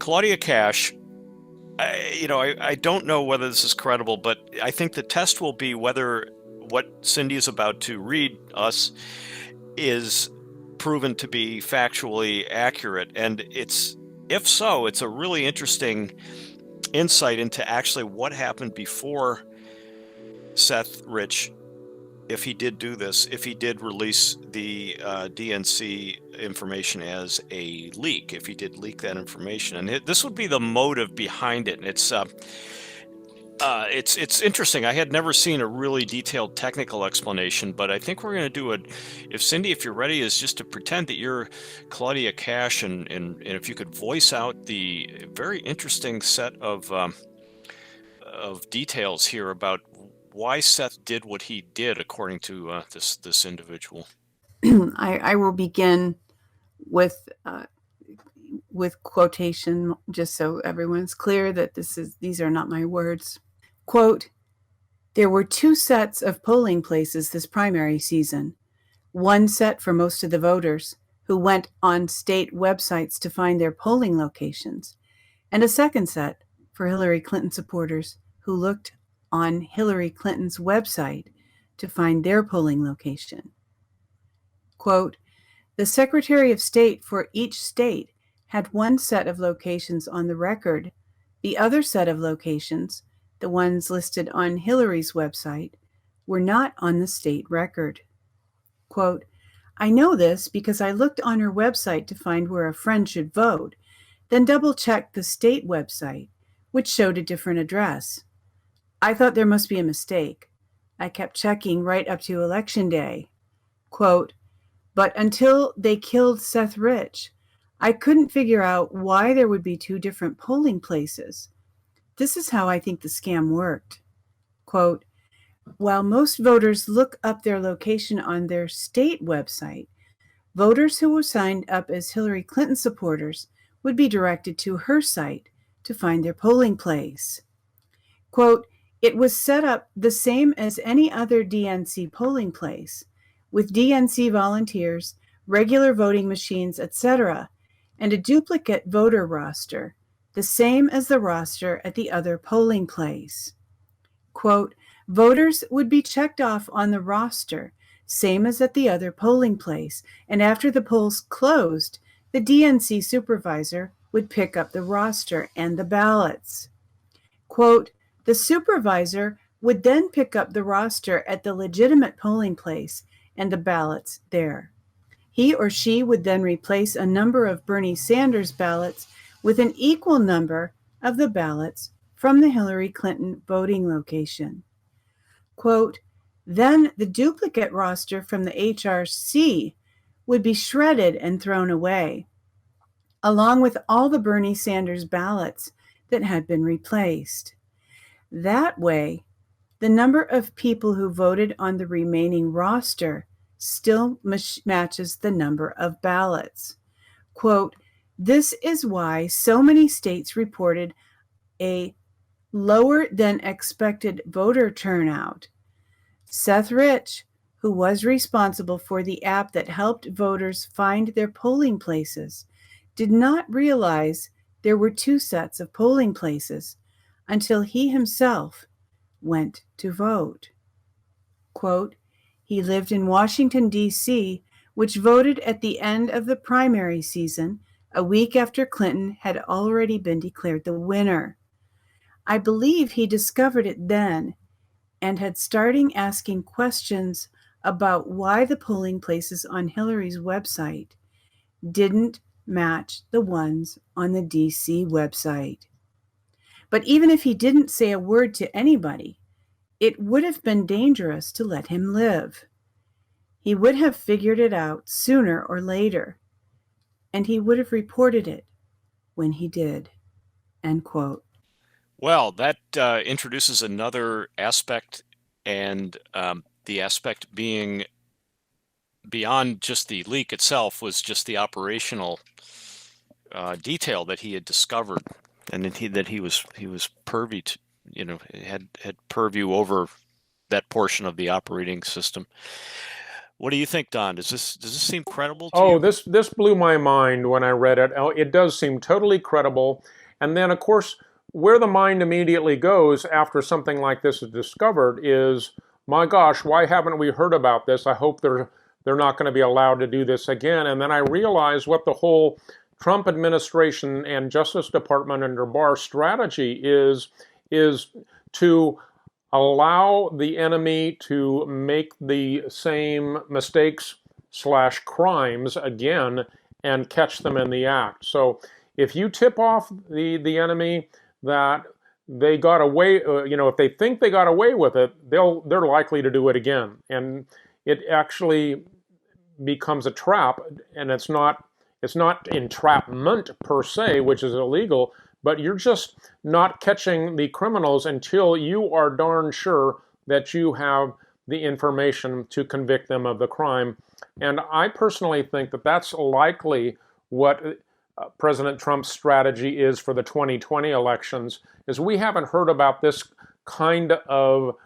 Claudia Kash, I don't know whether this is credible, but I think the test will be whether what Cindy is about to read us is proven to be factually accurate. And if so, it's a really interesting insight into actually what happened before Seth Rich, if he did do this, if he did release the DNC information as a leak, if he did leak that information. And this would be the motive behind it. And it's interesting. I had never seen a really detailed technical explanation, but I think we're going to do it. If Cindy, if you're ready, is just to pretend that you're Claudia Kash, and if you could voice out the very interesting set of details here about why Seth did what he did, according to this individual. I will begin with quotation, just so everyone's clear that these are not my words. Quote, "There were 2 sets of polling places this primary season. One set for most of the voters who went on state websites to find their polling locations, and a second set for Hillary Clinton supporters who looked on Hillary Clinton's website to find their polling location." Quote, "The Secretary of State for each state had one set of locations on the record. The other set of locations, the ones listed on Hillary's website, were not on the state record." Quote, "I know this because I looked on her website to find where a friend should vote, then double-checked the state website, which showed a different address. I thought there must be a mistake. I kept checking right up to Election Day." Quote, "But until they killed Seth Rich, I couldn't figure out why there would be 2 different polling places. This is how I think the scam worked." Quote, "While most voters look up their location on their state website, voters who were signed up as Hillary Clinton supporters would be directed to her site to find their polling place." Quote, "It was set up the same as any other DNC polling place, with DNC volunteers, regular voting machines, etc., and a duplicate voter roster, the same as the roster at the other polling place." Quote, "Voters would be checked off on the roster, same as at the other polling place, and after the polls closed, the DNC supervisor would pick up the roster and the ballots." Quote, "The supervisor would then pick up the roster at the legitimate polling place and the ballots there. He or she would then replace a number of Bernie Sanders ballots with an equal number of the ballots from the Hillary Clinton voting location." Quote, "Then the duplicate roster from the HRC would be shredded and thrown away, along with all the Bernie Sanders ballots that had been replaced. That way, the number of people who voted on the remaining roster still matches the number of ballots." Quote, "This is why so many states reported a lower than expected voter turnout. Seth Rich, who was responsible for the app that helped voters find their polling places, did not realize there were 2 sets of polling places until he himself went to vote." Quote, "He lived in Washington, D.C., which voted at the end of the primary season, a week after Clinton had already been declared the winner. I believe he discovered it then and had started asking questions about why the polling places on Hillary's website didn't match the ones on the D.C. website. But even if he didn't say a word to anybody, it would have been dangerous to let him live. He would have figured it out sooner or later, and he would have reported it when he did." End quote. Well, that introduces another aspect, and the aspect being beyond just the leak itself was just the operational detail that he had discovered, and that he was privy to, had purview over that portion of the operating system. What do you think, Don? Does this seem credible to Oh, you? this blew my mind when I read it. Oh, it does seem totally credible. And then, of course, where the mind immediately goes after something like this is discovered is, my gosh, why haven't we heard about this? I hope they're not going to be allowed to do this again. And then I realize what the whole Trump administration and Justice Department under Barr strategy is to allow the enemy to make the same mistakes / crimes again and catch them in the act. So if you tip off the enemy that they got away, if they think they got away with it, they're likely to do it again, and it actually becomes a trap. And it's not entrapment per se, which is illegal, but you're just not catching the criminals until you are darn sure that you have the information to convict them of the crime. And I personally think that that's likely what President Trump's strategy is for the 2020 elections, is we haven't heard about this kind of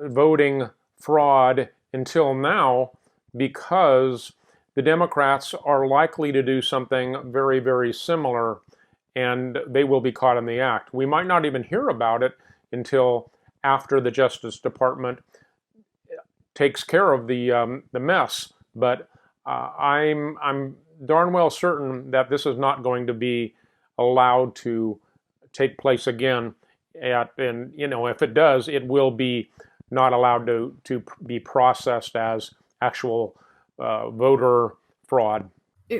voting fraud until now because the Democrats are likely to do something very, very similar, and they will be caught in the act. We might not even hear about it until after the Justice Department takes care of the mess. But I'm darn well certain that this is not going to be allowed to take place again. And if it does, it will be not allowed to be processed as actual voter fraud.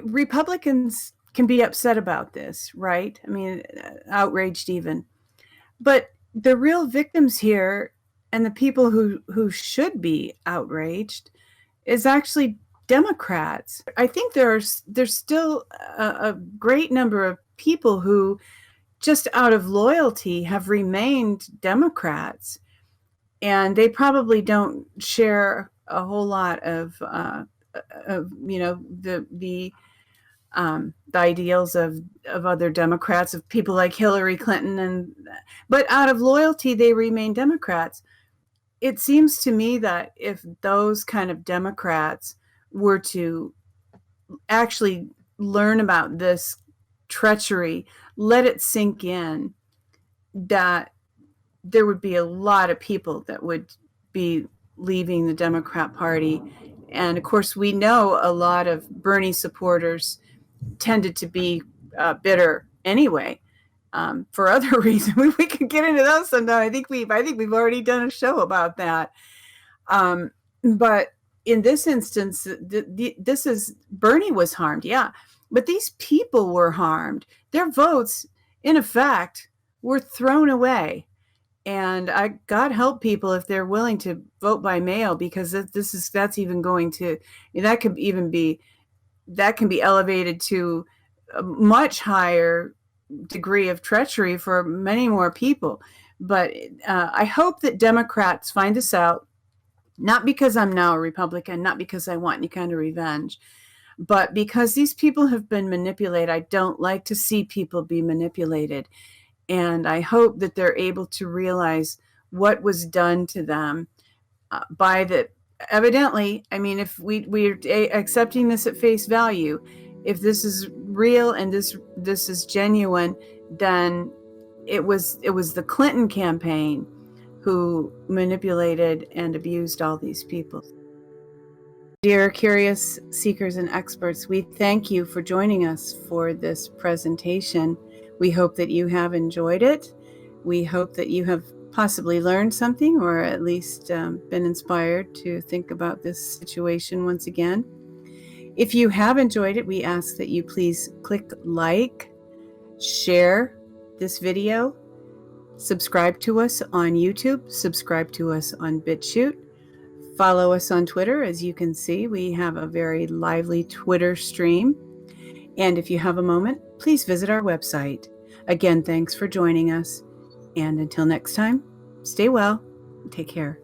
Republicans can be upset about this, right? I mean, outraged even. But the real victims here and the people who should be outraged is actually Democrats. I think there's still a great number of people who just out of loyalty have remained Democrats, and they probably don't share a whole lot of the ideals of other Democrats, of people like Hillary Clinton, but out of loyalty they remain Democrats. It seems to me that if those kind of Democrats were to actually learn about this treachery, let it sink in, that there would be a lot of people that would be leaving the Democrat Party. And of course, we know a lot of Bernie supporters tended to be bitter anyway, for other reasons. We could get into those sometime. I think we've already done a show about that. But in this instance, this is Bernie was harmed, yeah, but these people were harmed. Their votes, in effect, were thrown away. And God help people if they're willing to vote by mail, because that can be elevated to a much higher degree of treachery for many more people. But I hope that Democrats find this out, not because I'm now a Republican, not because I want any kind of revenge, but because these people have been manipulated. I don't like to see people be manipulated. And I hope that they're able to realize what was done to them by the, evidently, I mean, if we're accepting this at face value, if this is real and this is genuine, then it was the Clinton campaign who manipulated and abused all these people. Dear curious seekers and experts, we thank you for joining us for this presentation. We hope that you have enjoyed it. We hope that you have possibly learned something, or at least been inspired to think about this situation once again. If you have enjoyed it, we ask that you please click like, share this video, subscribe to us on YouTube, subscribe to us on BitChute, follow us on Twitter. As you can see, we have a very lively Twitter stream. And if you have a moment, please visit our website. Again, thanks for joining us. And until next time, stay well and take care.